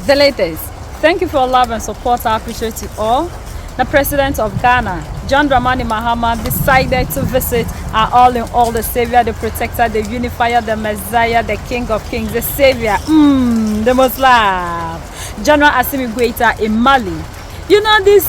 The latest. Thank you for your love and support. I appreciate you all. The President of Ghana, John Dramani Mahama, decided to visit our all-in-all, the Savior, the Protector, the Unifier, the Messiah, the King of Kings, the Savior, the most loved, General Assimi Goïta in Mali. You know, these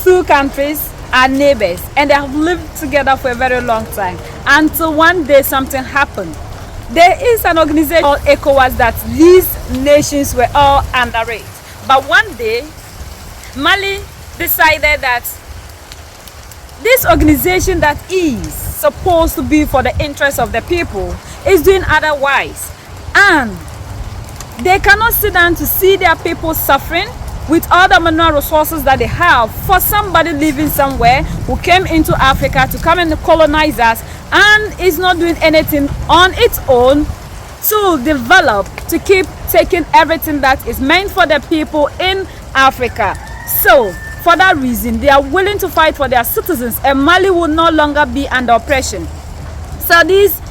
two countries are neighbors and they have lived together for a very long time until one day something happened. There is an organization called ECOWAS that these nations were all under it. But one day, Mali decided that this organization that is supposed to be for the interest of the people is doing otherwise. And they cannot sit down to see their people suffering with all the mineral resources that they have for somebody living somewhere who came into Africa to come and colonize us and is not doing anything on its own to develop, to keep taking everything that is meant for the people in Africa. So, for that reason, they are willing to fight for their citizens and Mali will no longer be under oppression. So these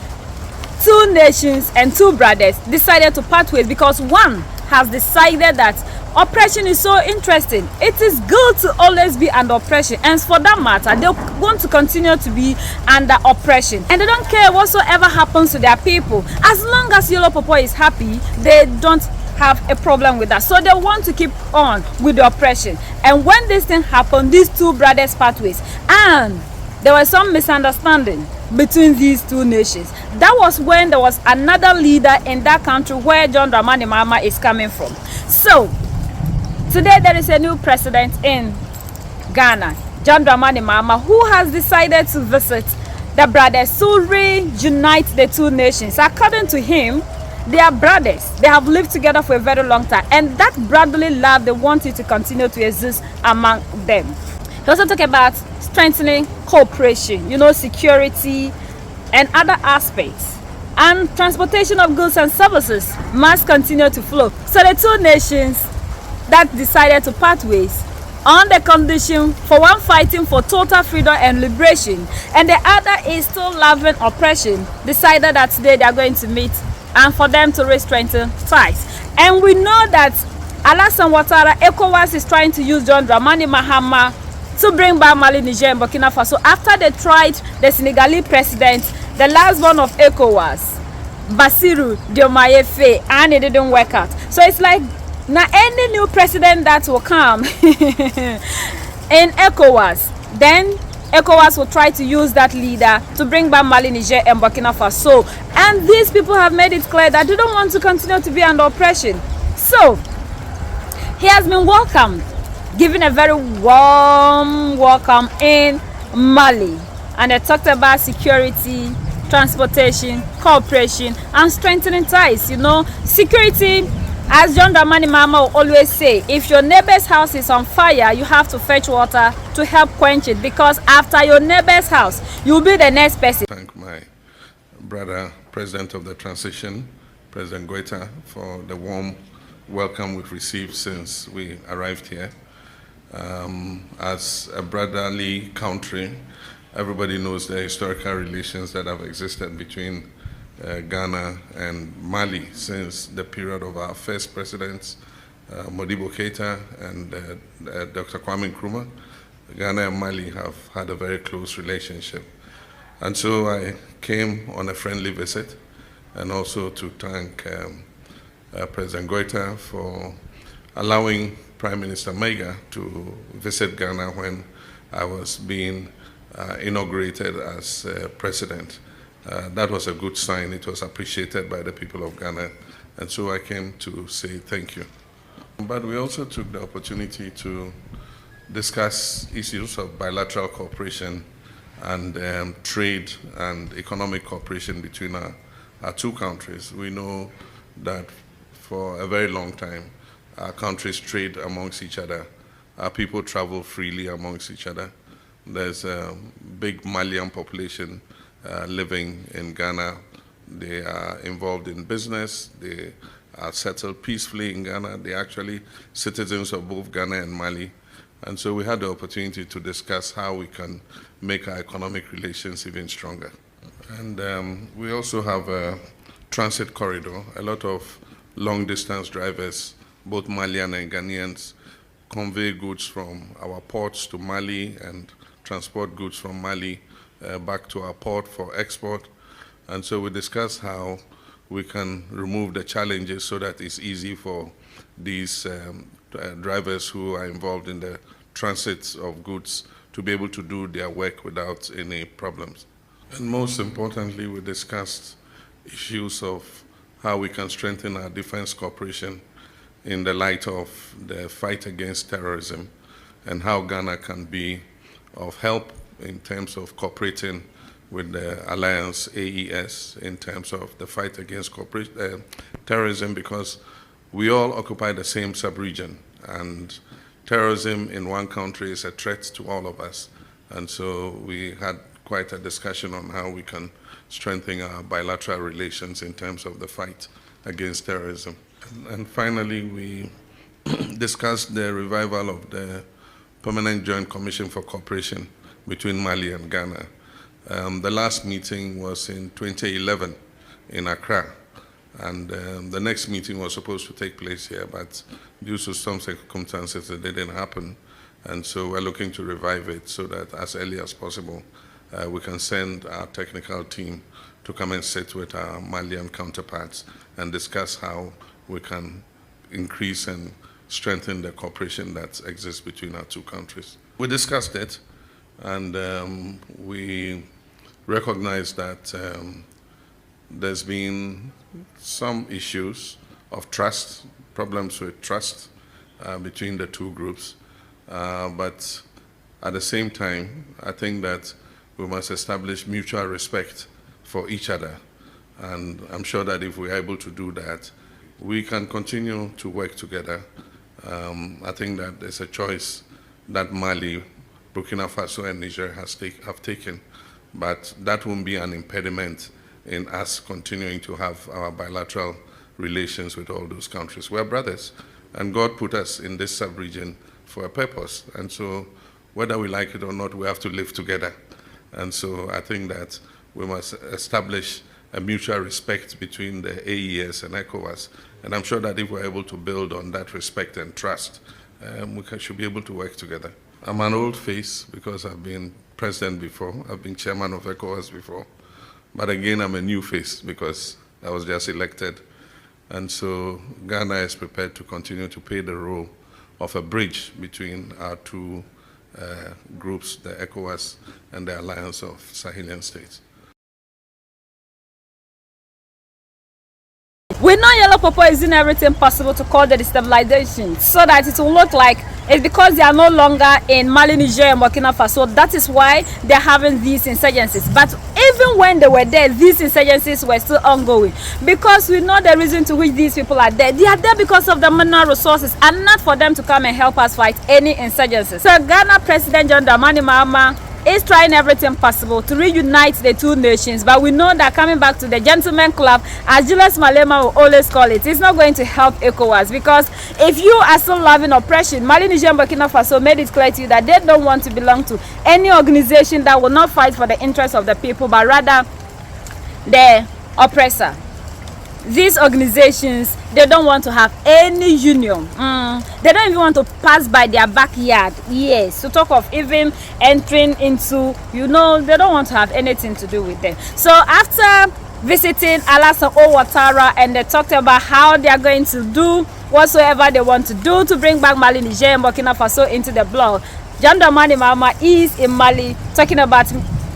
two nations and two brothers decided to part ways because one has decided that oppression is so interesting. It is good to always be under oppression, and for that matter, they want to continue to be under oppression. And they don't care whatsoever happens to their people. As long as Yellow Popo is happy, they don't have a problem with that. So they want to keep on with the oppression. And when this thing happened, these two brothers part ways, and there was some misunderstanding between these two nations. That was when there was another leader in that country where John Dramani Mahama is coming from. So today there is a new president in Ghana, John Dramani Mahama, who has decided to visit the brothers to reunite the two nations. According to him, they are brothers. They have lived together for a very long time, and that brotherly love, they want it to continue to exist among them. He also talked about strengthening cooperation, you know, security and other aspects. And transportation of goods and services must continue to flow. So the two nations that decided to part ways on the condition for one fighting for total freedom and liberation, and the other is still loving oppression, decided that today they are going to meet and for them to strengthen ties. And we know that Alassane Ouattara, ECOWAS is trying to use John Dramani Mahama to bring back Mali, Niger, and Burkina Faso after they tried the Senegalese president, the last one of ECOWAS, Bassirou Diomaye Faye, and it didn't work out. So it's like now any new president that will come in ECOWAS, then ECOWAS will try to use that leader to bring back Mali, Niger, and Burkina Faso. And these people have made it clear that they don't want to continue to be under oppression. So he has been welcomed, given a very warm welcome in Mali. And they talked about security, transportation, cooperation, and strengthening ties. You know, security, as John Dramani Mahama will always say, if your neighbor's house is on fire, you have to fetch water to help quench it, because after your neighbor's house, you'll be the next person. Thank my brother, President of the Transition, President Goïta, for the warm welcome we've received since we arrived here. As a brotherly country, everybody knows the historical relations that have existed between Ghana and Mali since the period of our first presidents, Modibo Keïta and Dr. Kwame Nkrumah. Ghana and Mali have had a very close relationship. And so I came on a friendly visit, and also to thank President Goïta for allowing Prime Minister Mega to visit Ghana when I was being inaugurated as president. That was a good sign. It was appreciated by the people of Ghana, and so I came to say thank you. But we also took the opportunity to discuss issues of bilateral cooperation and trade and economic cooperation between our two countries. We know that for a very long time, our countries trade amongst each other. Our people travel freely amongst each other. There's a big Malian population living in Ghana. They are involved in business. They are settled peacefully in Ghana. They're actually citizens of both Ghana and Mali. And so we had the opportunity to discuss how we can make our economic relations even stronger. And we also have a transit corridor. A lot of long-distance drivers, both Malian and Ghanaians, convey goods from our ports to Mali and transport goods from Mali back to our port for export. And so we discussed how we can remove the challenges so that it's easy for these drivers who are involved in the transit of goods to be able to do their work without any problems. And most importantly, we discussed issues of how we can strengthen our defense cooperation in the light of the fight against terrorism and how Ghana can be of help in terms of cooperating with the alliance AES in terms of the fight against terrorism, because we all occupy the same sub-region, and terrorism in one country is a threat to all of us. And so we had quite a discussion on how we can strengthen our bilateral relations in terms of the fight against terrorism. And finally, we discussed the revival of the Permanent Joint Commission for Cooperation between Mali and Ghana. The last meeting was in 2011 in Accra, and the next meeting was supposed to take place here, but due to some circumstances it didn't happen. And so we're looking to revive it so that as early as possible we can send our technical team to come and sit with our Malian counterparts and discuss how we can increase and strengthen the cooperation that exists between our two countries. We discussed it, and we recognize that there's been some issues of trust, problems with trust between the two groups. But at the same time, I think that we must establish mutual respect for each other. And I'm sure that if we're able to do that, we can continue to work together. I think that there's a choice that Mali, Burkina Faso, and Niger have taken, but that won't be an impediment in us continuing to have our bilateral relations with all those countries. We're brothers, and God put us in this sub-region for a purpose. And so whether we like it or not, we have to live together. And so I think that we must establish a mutual respect between the AES and ECOWAS. And I'm sure that if we're able to build on that respect and trust, should be able to work together. I'm an old face because I've been president before. I've been chairman of ECOWAS before. But again, I'm a new face because I was just elected. And so Ghana is prepared to continue to play the role of a bridge between our two groups, the ECOWAS and the Alliance of Sahelian States. We know Yellow Papa is doing everything possible to cause the destabilization so that it will look like it's because they are no longer in Mali, Niger, and Burkina Faso. That is why they're having these insurgencies. But even when they were there, these insurgencies were still ongoing, because we know the reason to which these people are there. They are there because of the mineral resources and not for them to come and help us fight any insurgencies. So Ghana President John Dramani Mahama is trying everything possible to reunite the two nations, but we know that coming back to the gentleman club, as Julius Malema will always call it, it's not going to help ECOWAS, because if you are still loving oppression, Mali, Niger, and Burkina Faso made it clear to you that they don't want to belong to any organization that will not fight for the interests of the people, but rather the oppressor. These organizations, they don't want to have any union. They don't even want to pass by their backyard. Yes, to talk of even entering into, they don't want to have anything to do with them. So after visiting Alassane Ouattara, and they talked about how they are going to do whatsoever they want to do to bring back Mali, Niger, and Burkina Faso into the bloc, John Dramani Mahama is in Mali talking about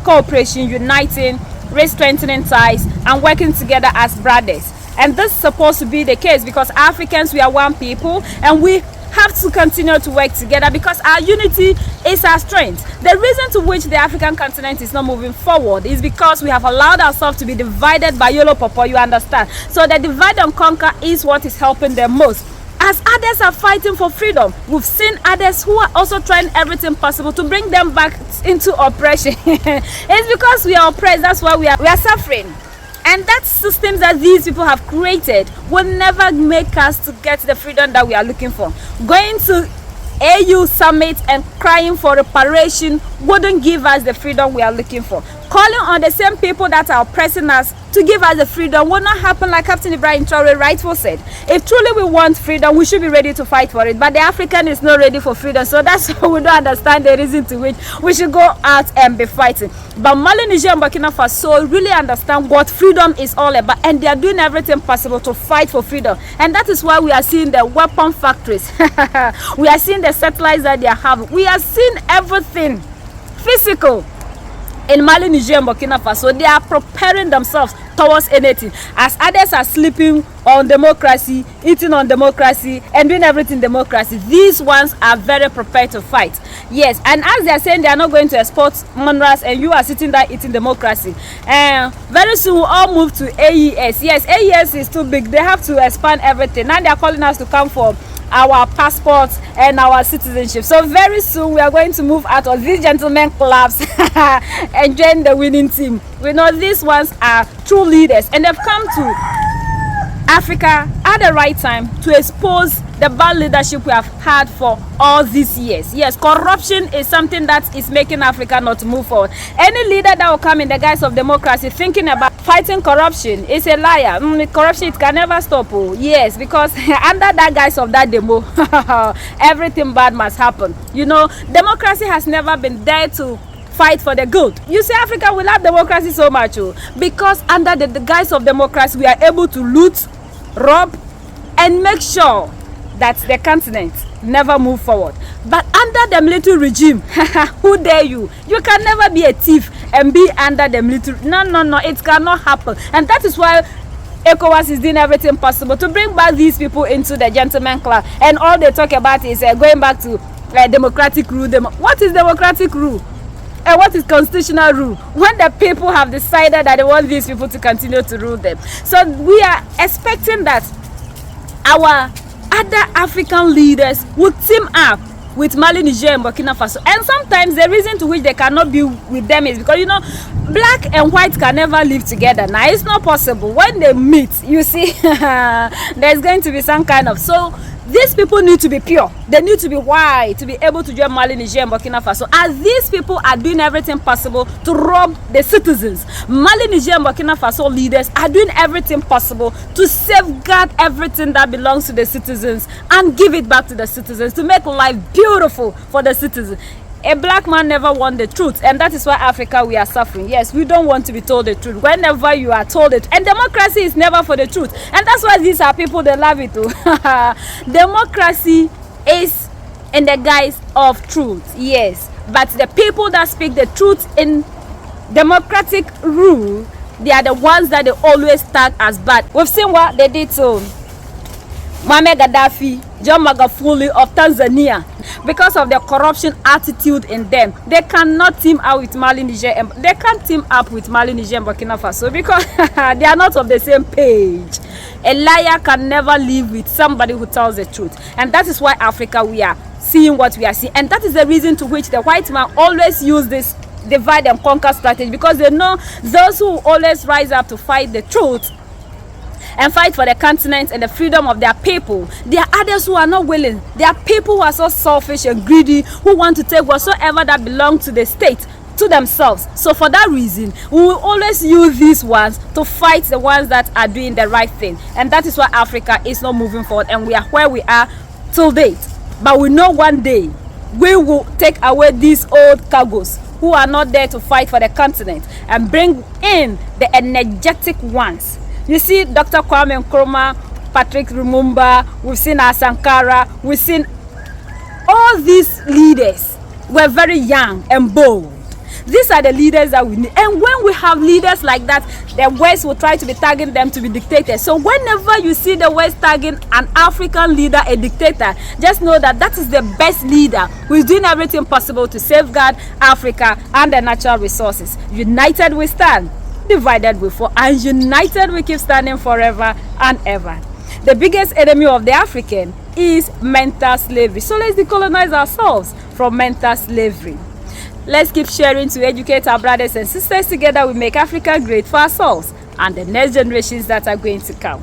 cooperation, uniting, strengthening ties, and working together as brothers. And this is supposed to be the case because Africans, we are one people, and we have to continue to work together because our unity is our strength. The reason to which the African continent is not moving forward is because we have allowed ourselves to be divided by yellow pawpaw, you understand? So the divide and conquer is what is helping them most. As others are fighting for freedom, we've seen others who are also trying everything possible to bring them back into oppression. It's because we are oppressed, that's why we are suffering. And that system that these people have created will never make us to get the freedom that we are looking for. Going to AU summit and crying for reparation wouldn't give us the freedom we are looking for. calling on the same people that are oppressing us to give us the freedom will not happen, like Captain Ibrahim Traore rightfully said. If truly we want freedom, we should be ready to fight for it. But the African is not ready for freedom, so that's why we don't understand the reason to which we should go out and be fighting. But Mali, Niger, and Burkina Faso really understand what freedom is all about, and they are doing everything possible to fight for freedom. And that is why we are seeing the weapon factories. We are seeing the satellites that they are having. We are seeing everything physical in Mali, Niger, and Burkina Faso. They are preparing themselves towards anything, as others are sleeping on democracy, eating on democracy, and doing everything democracy. These ones are very prepared to fight. Yes, and as they are saying they are not going to export minerals, and you are sitting there eating democracy, and very soon we'll all move to AES. Yes, AES is too big. They have to expand everything. Now they are calling us to come for our passports and our citizenship. So very soon we are going to move out of these gentlemen clubs and join the winning team. We know these ones are true leaders, and they've come to Africa at the right time to expose the bad leadership we have had for all these years. Yes, corruption is something that is making Africa not to move forward. Any leader that will come in the guise of democracy thinking about fighting corruption is a liar. Corruption, it can never stop. Oh. Yes, because under that guise of that demo, everything bad must happen. You know, democracy has never been there to fight for the good. You see, Africa will love democracy so much, because under the guise of democracy, we are able to loot, rob, and make sure that the continent never move forward. But under the military regime, who dare you? You can never be a thief and be under the military. No, it cannot happen. And that is why ECOWAS is doing everything possible to bring back these people into the gentleman club. And all they talk about is going back to democratic rule. What is democratic rule? And what is constitutional rule? When the people have decided that they want these people to continue to rule them. So we are expecting that our other African leaders would team up with Mali, Niger, and Burkina Faso. And sometimes the reason to which they cannot be with them is because, you know, black and white can never live together. Now, it's not possible. When they meet, you see, there's going to be some kind of... So these people need to be pure. They need to be white to be able to join Mali, Niger, and Burkina Faso. As these people are doing everything possible to rob the citizens, Mali, Niger, and Burkina Faso leaders are doing everything possible to safeguard everything that belongs to the citizens and give it back to the citizens to make life beautiful for the citizens. A black man never wants the truth, and that is why Africa we are suffering. Yes, we don't want to be told the truth. Whenever you are told it, and democracy is never for the truth, and that's why these are people they love it too. Democracy is in the guise of truth, yes, but the people that speak the truth in democratic rule, they are the ones that they always tag as bad. We've seen what they did to Muammar Gaddafi, John Magufuli of Tanzania. Because of the corruption attitude in them, they cannot team up with Mali, Niger, and they can't team up with Mali, Niger, and Burkina Faso because they are not of the same page. A liar can never live with somebody who tells the truth, and that is why Africa we are seeing what we are seeing, and that is the reason to which the white man always use this divide and conquer strategy, because they know those who always rise up to fight the truth and fight for the continent and the freedom of their people. There are others who are not willing. There are people who are so selfish and greedy, who want to take whatsoever that belongs to the state to themselves. So for that reason, we will always use these ones to fight the ones that are doing the right thing. And that is why Africa is not moving forward, and we are where we are till date. But we know one day we will take away these old cargoes who are not there to fight for the continent and bring in the energetic ones. You see Dr. Kwame Nkrumah, Patrick Lumumba, we've seen Sankara, we've seen all these leaders were very young and bold. These are the leaders that we need. And when we have leaders like that, the West will try to be tagging them to be dictators. So whenever you see the West tagging an African leader a dictator, just know that that is the best leader who is doing everything possible to safeguard Africa and the natural resources. United we stand, divided we fall, and united we keep standing forever and ever. The biggest enemy of the African is mental slavery. So let's decolonize ourselves from mental slavery. Let's keep sharing to educate our brothers and sisters. Together we make Africa great for ourselves and the next generations that are going to come.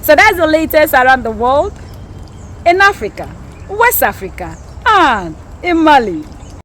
So that's the latest around the world, in Africa, West Africa, and in Mali.